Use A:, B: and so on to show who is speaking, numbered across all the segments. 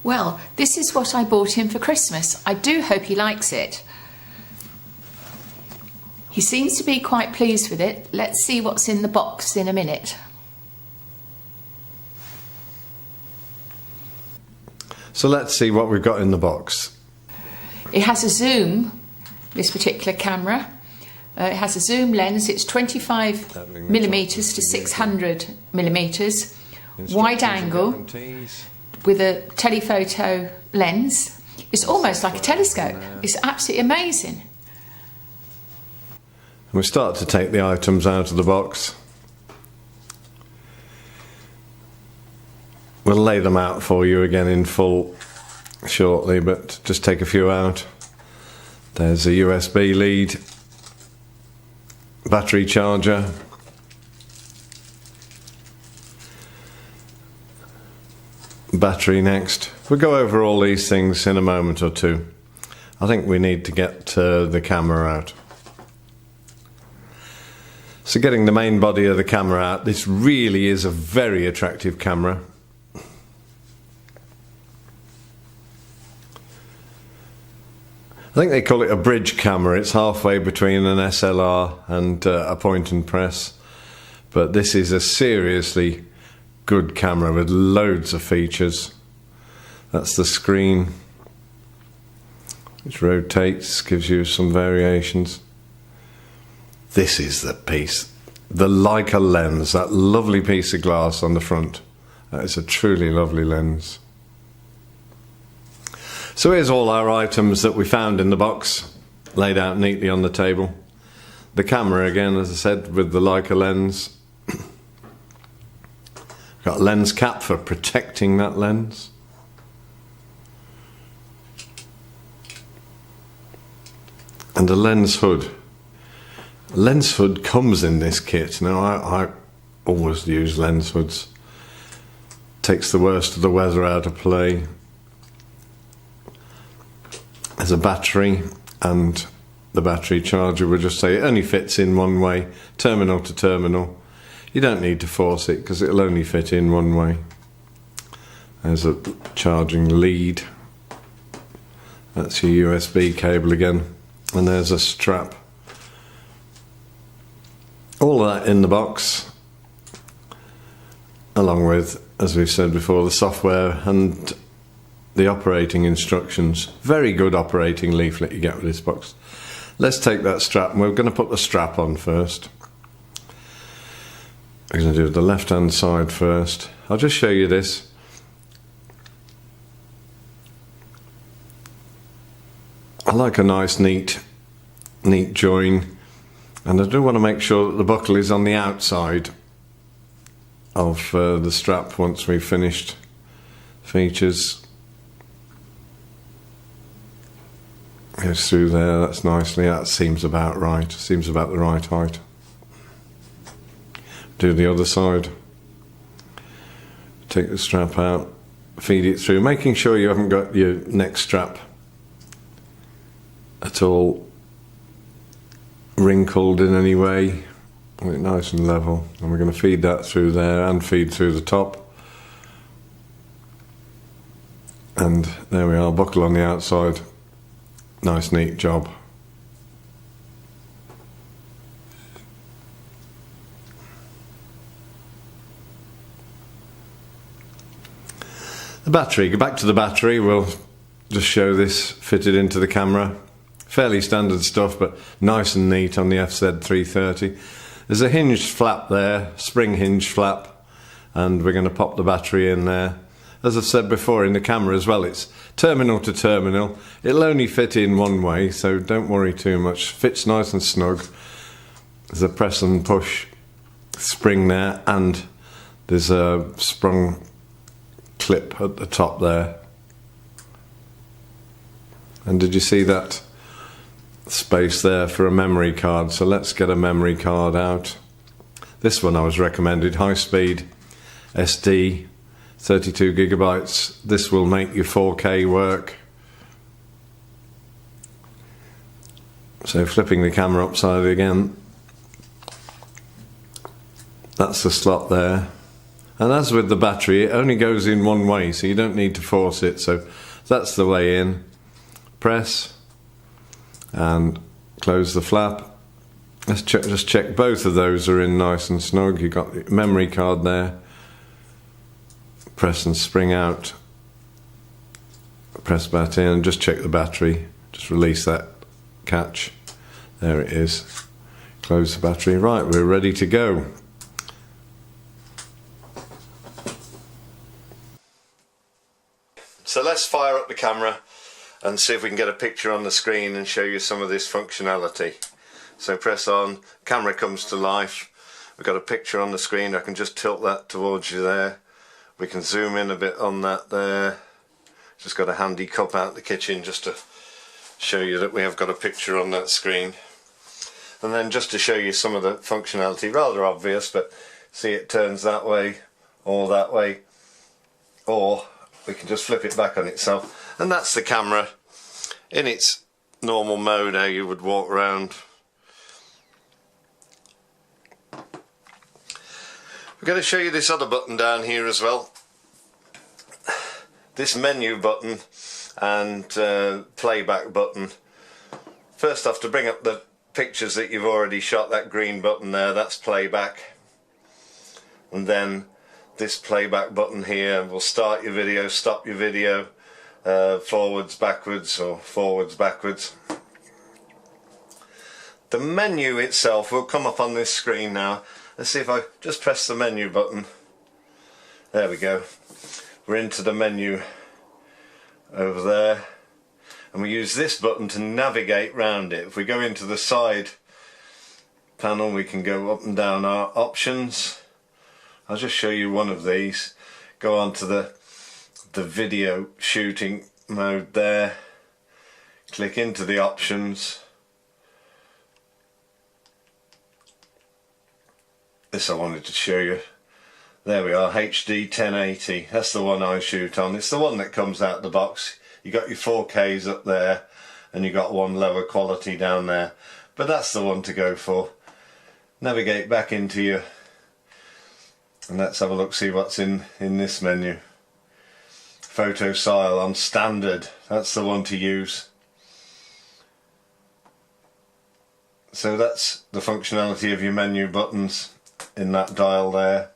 A: Well, this is what I bought him for Christmas. I do hope he likes it. He seems to be quite pleased with it. Let's see what's in the box in a minute.
B: So let's see what we've got in the box.
A: It has a zoom, this particular camera. It has a zoom lens. It's 25mm to 600mm, wide angle with a telephoto lens. It's almost like a telescope. It's absolutely amazing.
B: We start to take the items out of the box. We'll lay them out for you again in full shortly, but just take a few out. There's a USB lead, battery charger, battery next. We'll go over all these things in a moment or two. I think we need to get the camera out. So getting the main body of the camera out, this really is a very attractive camera. I think they call it a bridge camera. It's halfway between an SLR and a point and press. But this is a seriously good camera with loads of features. That's the screen, which rotates, gives you some variations. This is the piece. The Leica lens, that lovely piece of glass on the front. That is a truly lovely lens. So here's all our items that we found in the box, laid out neatly on the table. The camera again, as I said, with the Leica lens. Got a lens cap for protecting that lens. And a lens hood. Lens hood comes in this kit. Now I always use lens hoods. Takes the worst of the weather out of play. There's a battery, and the battery charger will just say it only fits in one way, terminal to terminal. You don't need to force it because it'll only fit in one way. There's a charging lead. That's your USB cable again. And there's a strap. All of that in the box, along with, as we've said before, the software and the operating instructions. Very good operating leaflet you get with this box. Let's take that strap, and we're going to put the strap on first. We're going to do the left hand side first. I'll just show you this. I like a nice neat join, and I do want to make sure that the buckle is on the outside of the strap once we've finished features. Goes through there, that's nicely, that seems about right, seems about the right height. Do the other side. Take the strap out, feed it through, making sure you haven't got your neck strap at all wrinkled in any way. Make it nice and level, and we're going to feed that through there and feed through the top. And there we are, buckle on the outside. Nice neat job. The battery, go back to the battery, we'll just show this fitted into the camera. Fairly standard stuff, but nice and neat on the FZ-330. There's a hinged flap there, spring hinged flap, and we're going to pop the battery in there. As I've said before, in the camera as well, it's terminal to terminal. It'll only fit in one way, so don't worry too much. Fits nice and snug. There's a press and push spring there, and there's a sprung clip at the top there. And did you see that space there for a memory card? So let's get a memory card out. This one I was recommended, high speed SD, 32 gigabytes. This will make your 4K work. So flipping the camera upside again, that's the slot there, And as with the battery, it only goes in one way, so you don't need to force it. So that's the way in. Press and close the flap. Let's just check both of those are in nice and snug. You've got the memory card there. Press and spring out. Press back in and just check the battery. Just release that catch. There it is. Close the battery. Right, we're ready to go. So let's fire up the camera and see if we can get a picture on the screen and show you some of this functionality. So press on, camera comes to life. We've got a picture on the screen. I can just tilt that towards you there. We can zoom in a bit on that there. Just got a handy cup out the kitchen just to show you that we have got a picture on that screen. And then just to show you some of the functionality, rather obvious, but see it turns that way or that way, or we can just flip it back on itself, and that's the camera in its normal mode, how you would walk around. We're going to show you this other button down here as well, this menu button and playback button. First off, to bring up the pictures that you've already shot, that green button there, that's playback, and then this playback button here will start your video, stop your video, forwards, backwards, or forwards, backwards. The menu itself will come up on this screen now. Let's see if I just press the menu button. There we go. We're into the menu over there, and we use this button to navigate round it. If we go into the side panel, we can go up and down our options. I'll just show you one of these. Go on to the video shooting mode there. Click into the options. This I wanted to show you. There we are, HD 1080. That's the one I shoot on. It's the one that comes out the box. You got your 4Ks up there, and you got one lower quality down there. But that's the one to go for. Navigate back into your, and let's have a look, see what's in this menu. Photo style on standard, that's the one to use. So that's the functionality of your menu buttons in that dial there.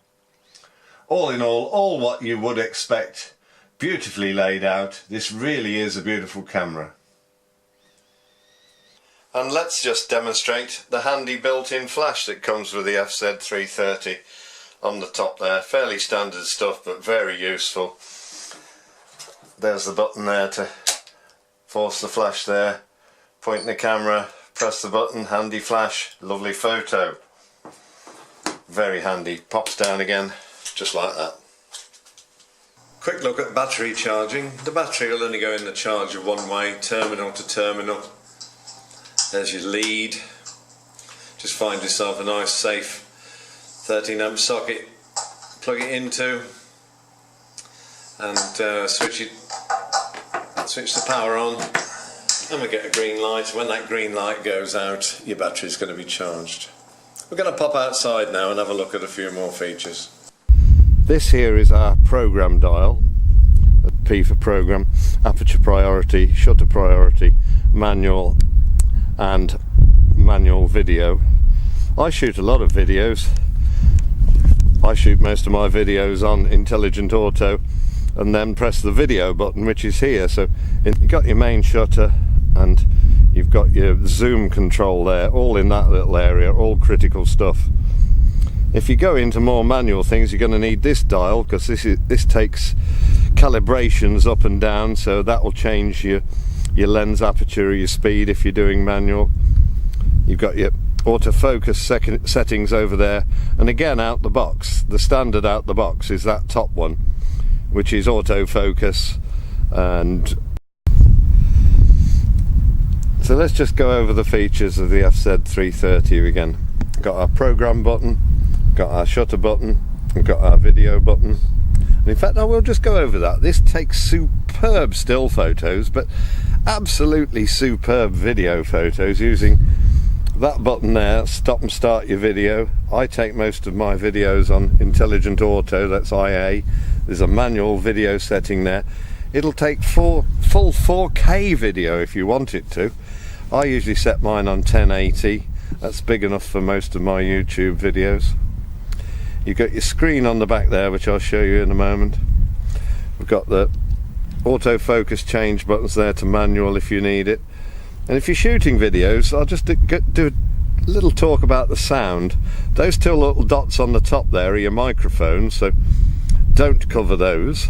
B: All in all what you would expect, beautifully laid out. This really is a beautiful camera. And let's just demonstrate the handy built-in flash that comes with the FZ-330 on the top there. Fairly standard stuff, but very useful. There's the button there to force the flash there. Point the camera, press the button, handy flash, lovely photo. Very handy. Pops down again, just like that. Quick look at battery charging. The battery will only go in the charger one way, terminal to terminal. There's your lead. Just find yourself a nice safe 13 amp socket, plug it into, and switch the power on, and we get a green light. When that green light goes out, your battery is going to be charged. We're going to pop outside now and have a look at a few more features. This here is our program dial. P for program, aperture priority, shutter priority, manual, and manual video. I shoot a lot of videos. I shoot most of my videos on intelligent auto, and then press the video button, which is here. So you've got your main shutter and you've got your zoom control there, all in that little area, all critical stuff. If you go into more manual things, you're going to need this dial, because this takes calibrations up and down, so that will change your lens aperture or your speed if you're doing manual. You've got your autofocus settings over there, and again out the box, the standard out the box is that top one, which is autofocus. And so let's just go over the features of the FZ-330 again. Got our program button, got our shutter button, we've got our video button, and in fact I will just go over that. This takes superb still photos, but absolutely superb video photos using That button there, stop and start your video. I take most of my videos on Intelligent Auto, that's IA. There's a manual video setting there. It'll take full 4K video if you want it to. I usually set mine on 1080. That's big enough for most of my YouTube videos. You've got your screen on the back there, which I'll show you in a moment. We've got the autofocus change buttons there to manual if you need it. And if you're shooting videos, I'll just do a little talk about the sound. Those two little dots on the top there are your microphones, so don't cover those,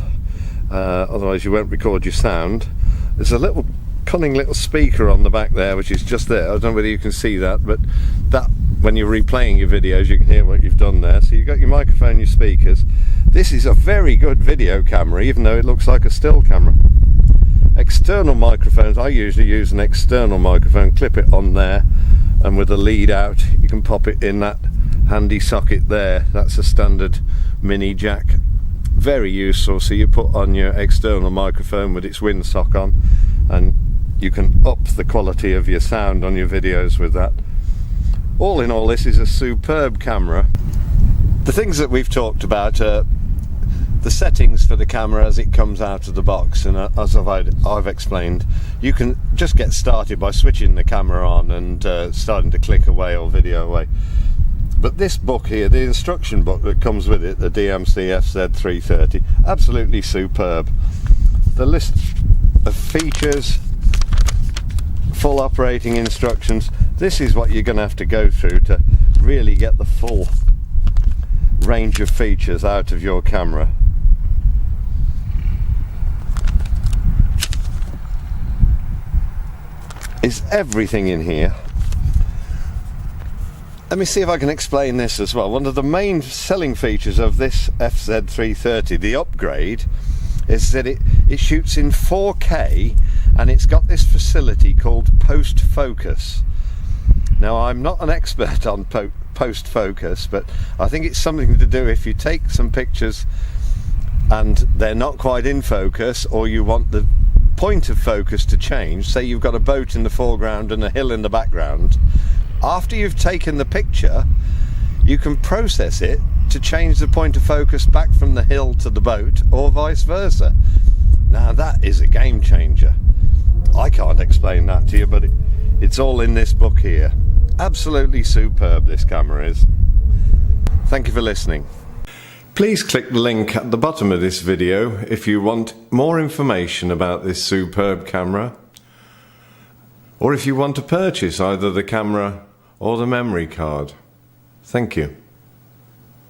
B: otherwise you won't record your sound. There's a little cunning little speaker on the back there, which is just there. I don't know whether you can see that, but that, when you're replaying your videos, you can hear what you've done there. So you've got your microphone, your speakers. This is a very good video camera, even though it looks like a still camera. External microphones, I usually use an external microphone, clip it on there, and with a lead out you can pop it in that handy socket there. That's a standard mini jack, very useful. So you put on your external microphone with its windsock on, and you can up the quality of your sound on your videos with that. All in all, this is a superb camera. The things that we've talked about are the settings for the camera as it comes out of the box, and as I've explained, you can just get started by switching the camera on and starting to click away or video away. But this book here, the instruction book that comes with it, the DMC FZ-330, absolutely superb. The list of features, full operating instructions, this is what you're going to have to go through to really get the full range of features out of your camera. Is everything in here. Let me see if I can explain this as well. One of the main selling features of this FZ-330, the upgrade, is that it shoots in 4K, and it's got this facility called post focus. Now, I'm not an expert on post focus, but I think it's something to do if you take some pictures and they're not quite in focus, or you want the point of focus to change. Say you've got a boat in the foreground and a hill in the background. After you've taken the picture, you can process it to change the point of focus back from the hill to the boat, or vice versa. Now that is a game changer. I can't explain that to you, but it's all in this book here. Absolutely superb, this camera is. Thank you for listening. Please click the link at the bottom of this video if you want more information about this superb camera, or if you want to purchase either the camera or the memory card. Thank you.